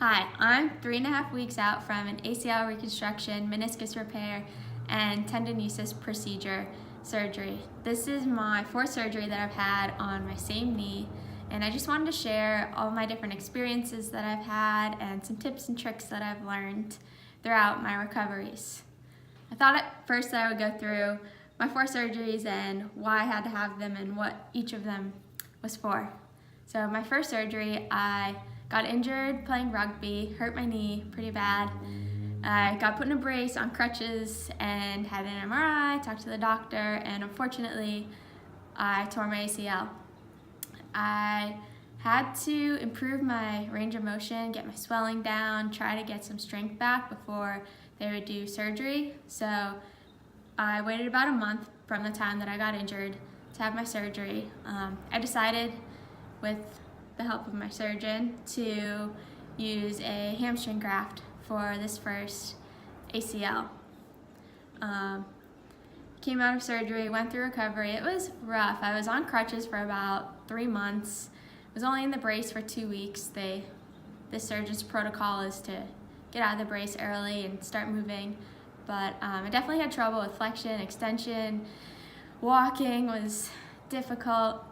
Hi, I'm 3.5 weeks out from an ACL reconstruction, meniscus repair, and tenodesis procedure surgery. This is my fourth surgery that I've had on my same knee, and I just wanted to share all my different experiences that I've had and some tips and tricks that I've learned throughout my recoveries. I thought at first that I would go through my four surgeries and why I had to have them and what each of them was for. So my first surgery, I got injured playing rugby, hurt my knee pretty bad. I got put in a brace on crutches and had an MRI, talked to the doctor, and unfortunately, I tore my ACL. I had to improve my range of motion, get my swelling down, try to get some strength back before they would do surgery. So I waited about a month from the time that I got injured to have my surgery. I decided, with the help of my surgeon, to use a hamstring graft for this first ACL. Came out of surgery, went through recovery. It was rough. I was on crutches for about 3 months. I was only in the brace for 2 weeks. This surgeon's protocol is to get out of the brace early and start moving. But I definitely had trouble with flexion, extension. Walking was difficult.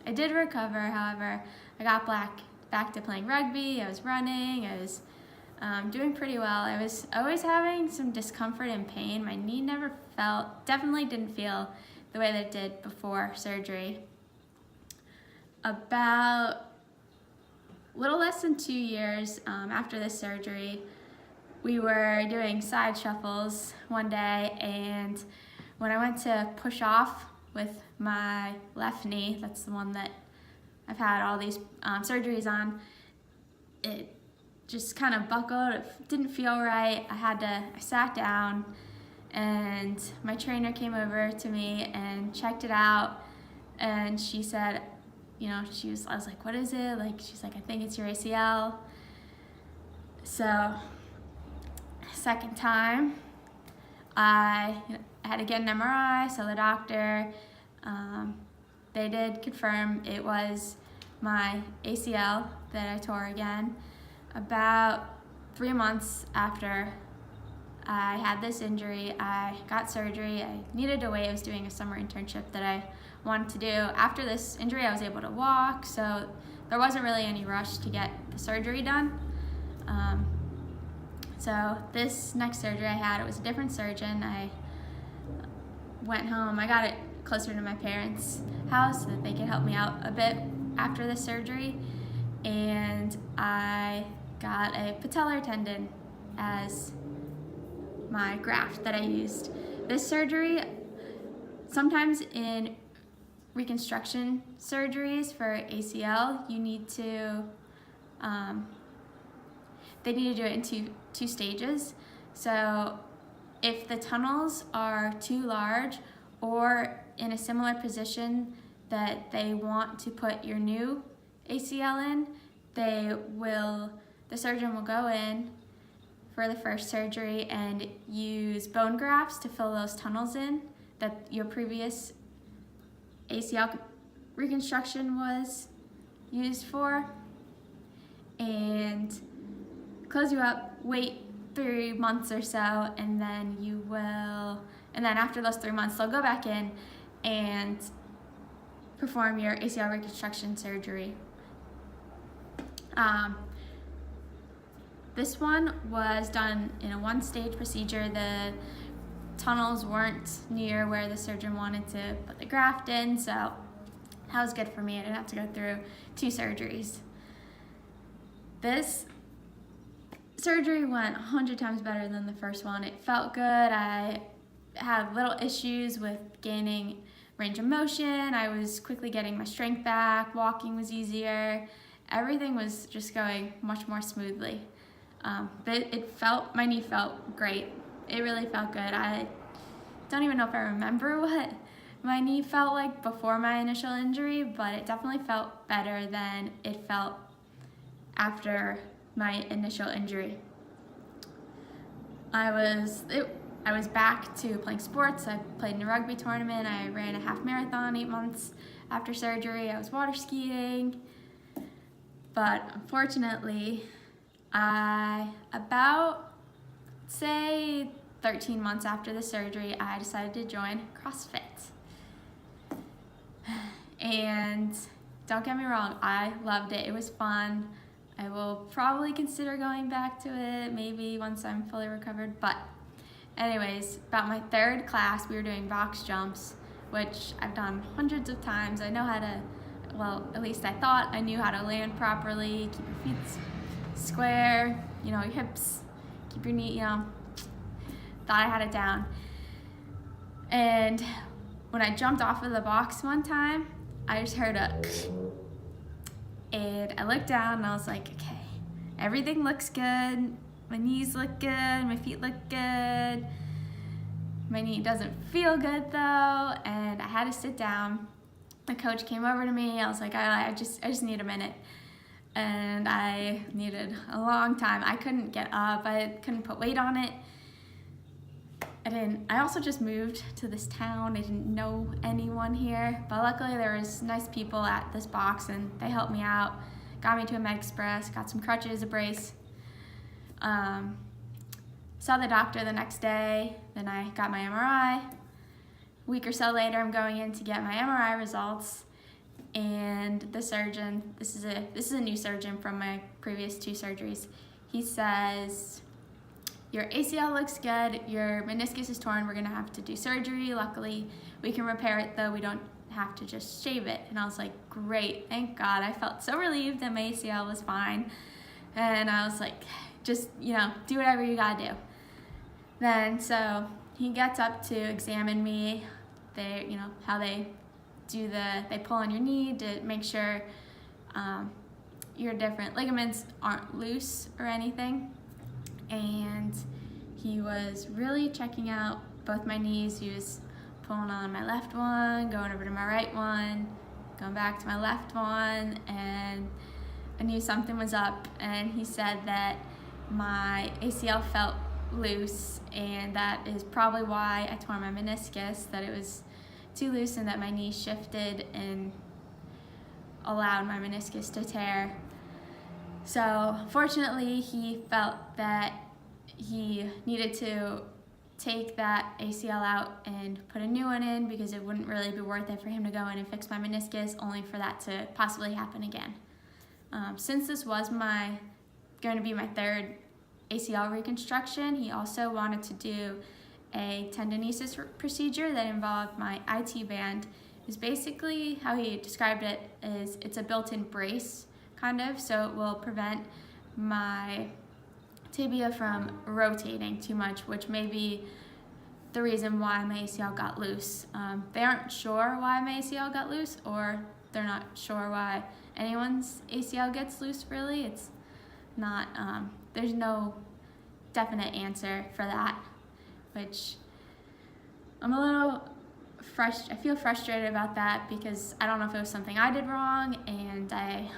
I did recover, however. I got back to playing rugby. I was running. I was doing pretty well. I was always having some discomfort and pain. My knee definitely didn't feel the way that it did before surgery. About a little less than 2 years after this surgery, we were doing side shuffles one day, and when I went to push off with my left knee, that's the one that I've had all these surgeries on, it just kind of buckled. It didn't feel right. I sat down, and my trainer came over to me and checked it out, and she said, I was like, what is it? She's like, I think it's your ACL. So, second time, I had to get an MRI, so the doctor, they did confirm it was my ACL that I tore again. About 3 months after I had this injury, I got surgery. I needed to wait. I was doing a summer internship that I wanted to do. After this injury, I was able to walk, so there wasn't really any rush to get the surgery done. So this next surgery I had, it was a different surgeon. I went home. I got it closer to my parents' house so that they could help me out a bit after the surgery, and I got a patellar tendon as my graft that I used. This surgery, sometimes in reconstruction surgeries for ACL, you need to, they need to do it in two stages. So if the tunnels are too large or in a similar position that they want to put your new ACL in, the surgeon will go in for the first surgery and use bone grafts to fill those tunnels in that your previous ACL reconstruction was used for, and close you up, wait 3 months or so, and then after those 3 months, they'll go back in and perform your ACL reconstruction surgery. This one was done in a one-stage procedure. The tunnels weren't near where the surgeon wanted to put the graft in, so that was good for me. I didn't have to go through 2 surgeries. This surgery went 100 times better than the first one. It felt good. I had little issues with gaining range of motion. I was quickly getting my strength back. Walking was easier. Everything was just going much more smoothly. But my knee felt great. It really felt good. I don't even know if I remember what my knee felt like before my initial injury, but it definitely felt better than it felt after my initial injury. I was back to playing sports. I played in a rugby tournament. I ran a half marathon 8 months after surgery. I was water skiing. But unfortunately, About, say, 13 months after the surgery, I decided to join CrossFit. And don't get me wrong, I loved it. It was fun. I will probably consider going back to it, maybe once I'm fully recovered. But anyways, about my third class, we were doing box jumps, which I've done hundreds of times. I know how to, well, at least I thought I knew how to land properly, keep your feet square, your hips, keep your knee, thought I had it down. And when I jumped off of the box one time, I just heard a and I looked down and I was like, okay, everything looks good. My knees look good, my feet look good. My knee doesn't feel good though, and I had to sit down. The coach came over to me. I was like, I just need a minute. And I needed a long time. I couldn't get up. I couldn't put weight on it. I also just moved to this town. I didn't know anyone here, but luckily there was nice people at this box and they helped me out, got me to a Med Express, got some crutches, a brace. Saw the doctor the next day, then I got my MRI. A week or so later, I'm going in to get my MRI results, and the surgeon, this is a new surgeon from my previous 2 surgeries, he says, your ACL looks good, your meniscus is torn, we're gonna have to do surgery. Luckily, we can repair it though, we don't have to just shave it. And I was like, great, thank God. I felt so relieved that my ACL was fine. And I was like, just, do whatever you gotta do. Then, so he gets up to examine me. They, how they do they pull on your knee to make sure your different ligaments aren't loose or anything. And he was really checking out both my knees. He was pulling on my left one, going over to my right one, going back to my left one, and I knew something was up. And he said that my ACL felt loose, and that is probably why I tore my meniscus, that it was too loose and that my knee shifted and allowed my meniscus to tear. So fortunately, he felt that he needed to take that ACL out and put a new one in because it wouldn't really be worth it for him to go in and fix my meniscus, only for that to possibly happen again. Since this was going to be my third ACL reconstruction, he also wanted to do a tenodesis procedure that involved my IT band. Is basically how he described it is it's a built-in brace, kind of, so it will prevent my tibia from rotating too much, which may be the reason why my ACL got loose. They aren't sure why my ACL got loose, or they're not sure why anyone's ACL gets loose, really. It's not, there's no definite answer for that, which I'm a little I feel frustrated about that because I don't know if it was something I did wrong, and I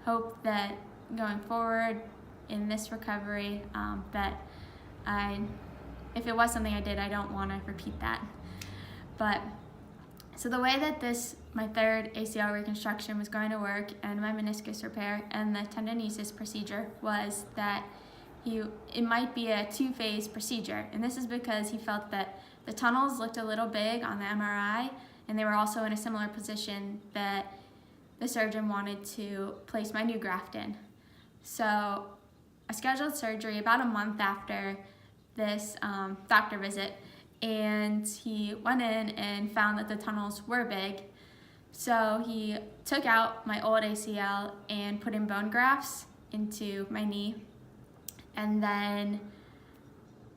hope that going forward in this recovery that if it was something I did, I don't want to repeat that. But so the way that my third ACL reconstruction was going to work, and my meniscus repair and the tenodesis procedure, was that it might be a 2-phase procedure. And this is because he felt that the tunnels looked a little big on the MRI, and they were also in a similar position that the surgeon wanted to place my new graft in. So I scheduled surgery about a month after this doctor visit, and he went in and found that the tunnels were big. So he took out my old ACL and put in bone grafts into my knee. And then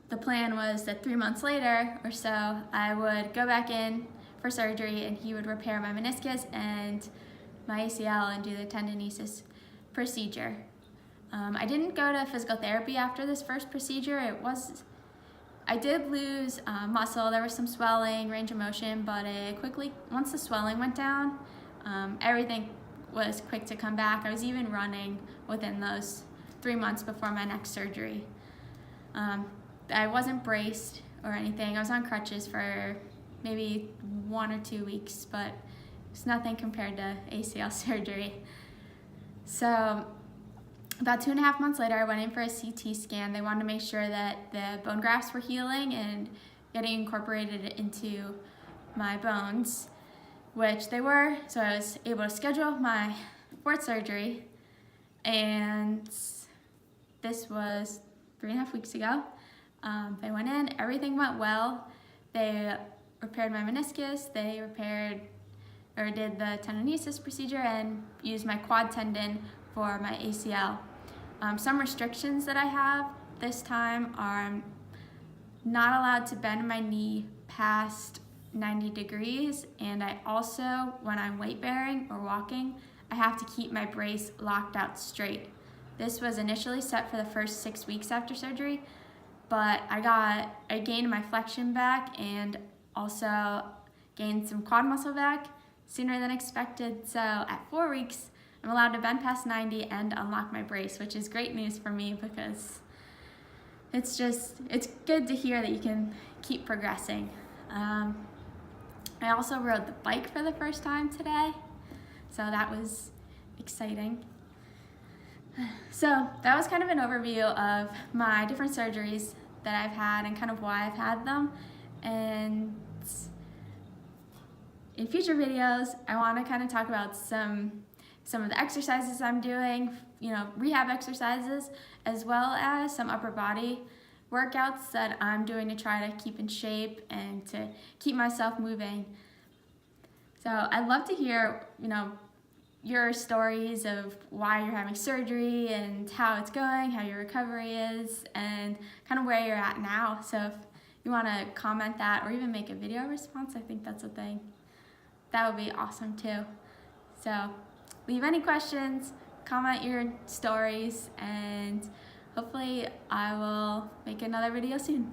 the plan was that 3 months later or so, I would go back in for surgery and he would repair my meniscus and my ACL and do the tenodesis procedure. I didn't go to physical therapy after this first procedure. I did lose muscle. There was some swelling, range of motion, but once the swelling went down, everything was quick to come back. I was even running within those 3 months before my next surgery. I wasn't braced or anything. I was on crutches for maybe 1 or 2 weeks, but it's nothing compared to ACL surgery. So about 2.5 months later, I went in for a CT scan. They wanted to make sure that the bone grafts were healing and getting incorporated into my bones, which they were. So I was able to schedule my 4th surgery, and this was 3.5 weeks ago. They went in, everything went well. They repaired my meniscus, they did the tenodesis procedure and used my quad tendon for my ACL. Some restrictions that I have this time are I'm not allowed to bend my knee past 90 degrees, and I also, when I'm weight bearing or walking, I have to keep my brace locked out straight. This was initially set for the first 6 weeks after surgery, but I gained my flexion back and also gained some quad muscle back sooner than expected. So at 4 weeks, I'm allowed to bend past 90 and unlock my brace, which is great news for me because it's good to hear that you can keep progressing. I also rode the bike for the first time today, so that was exciting. So that was kind of an overview of my different surgeries that I've had and kind of why I've had them. And in future videos, I want to kind of talk about some of the exercises I'm doing, rehab exercises, as well as some upper body workouts that I'm doing to try to keep in shape and to keep myself moving. So I'd love to hear, your stories of why you're having surgery and how it's going, how your recovery is, and kind of where you're at now. So if you want to comment that or even make a video response, I think that's a thing. That would be awesome too. So leave any questions, comment your stories, and hopefully I will make another video soon.